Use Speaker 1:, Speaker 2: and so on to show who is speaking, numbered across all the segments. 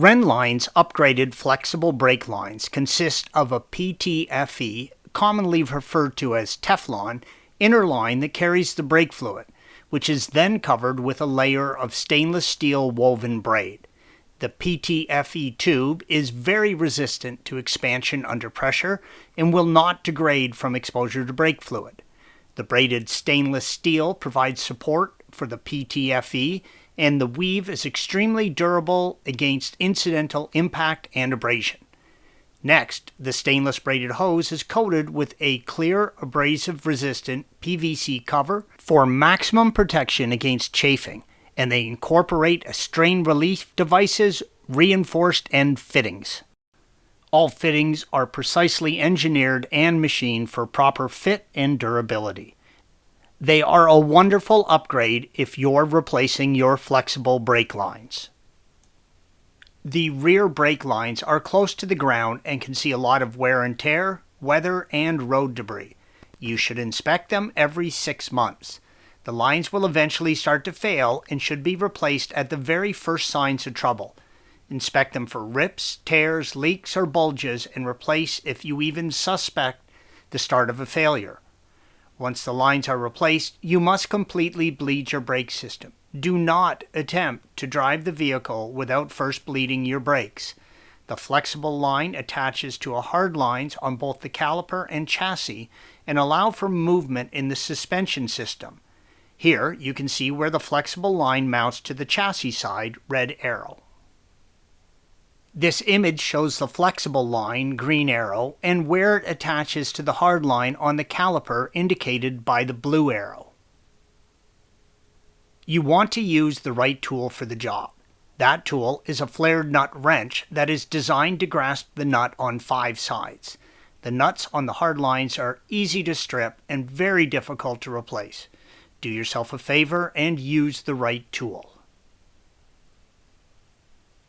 Speaker 1: Rennline's upgraded flexible brake lines consist of a PTFE, commonly referred to as Teflon, inner line that carries the brake fluid, which is then covered with a layer of stainless steel woven braid. The PTFE tube is very resistant to expansion under pressure and will not degrade from exposure to brake fluid. The braided stainless steel provides support for the PTFE, and the weave is extremely durable against incidental impact and abrasion. Next, the stainless braided hose is coated with a clear abrasive-resistant PVC cover for maximum protection against chafing, and they incorporate a strain relief devices, reinforced end fittings. All fittings are precisely engineered and machined for proper fit and durability. They are a wonderful upgrade if you're replacing your flexible brake lines. The rear brake lines are close to the ground and can see a lot of wear and tear, weather, and road debris. You should inspect them every 6 months. The lines will eventually start to fail and should be replaced at the very first signs of trouble. Inspect them for rips, tears, leaks, or bulges and replace if you even suspect the start of a failure. Once the lines are replaced, you must completely bleed your brake system. Do not attempt to drive the vehicle without first bleeding your brakes. The flexible line attaches to a hard lines on both the caliper and chassis and allow for movement in the suspension system. Here you can see where the flexible line mounts to the chassis side, red arrow. This image shows the flexible line, green arrow, and where it attaches to the hard line on the caliper, indicated by the blue arrow. You want to use the right tool for the job. That tool is a flared nut wrench that is designed to grasp the nut on 5 sides. The nuts on the hard lines are easy to strip and very difficult to replace. Do yourself a favor and use the right tool.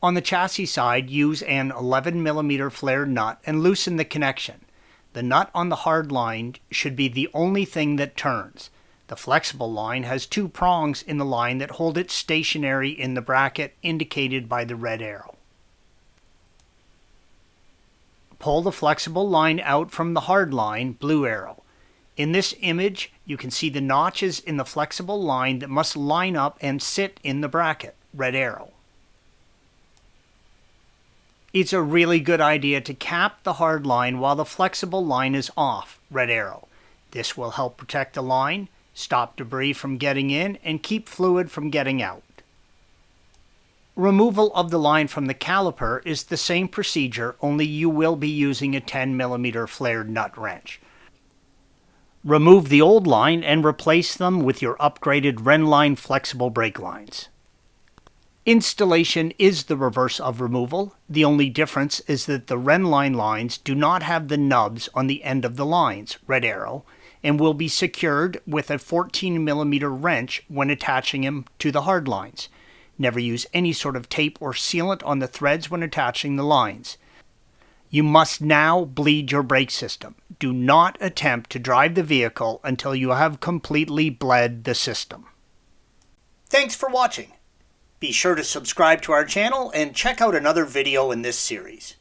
Speaker 1: On the chassis side, use an 11 mm flared nut and loosen the connection. The nut on the hard line should be the only thing that turns. The flexible line has 2 prongs in the line that hold it stationary in the bracket indicated by the red arrow. Pull the flexible line out from the hard line, blue arrow. In this image, you can see the notches in the flexible line that must line up and sit in the bracket, red arrow. It's a really good idea to cap the hard line while the flexible line is off, red arrow. This will help protect the line, stop debris from getting in, and keep fluid from getting out. Removal of the line from the caliper is the same procedure, only you will be using a 10 mm flared nut wrench. Remove the old line and replace them with your upgraded Rennline flexible brake lines. Installation is the reverse of removal. The only difference is that the Rennline lines do not have the nubs on the end of the lines, red arrow, and will be secured with a 14 mm wrench when attaching them to the hard lines. Never use any sort of tape or sealant on the threads when attaching the lines. You must now bleed your brake system. Do not attempt to drive the vehicle until you have completely bled the system. Thanks for watching. Be sure to subscribe to our channel and check out another video in this series.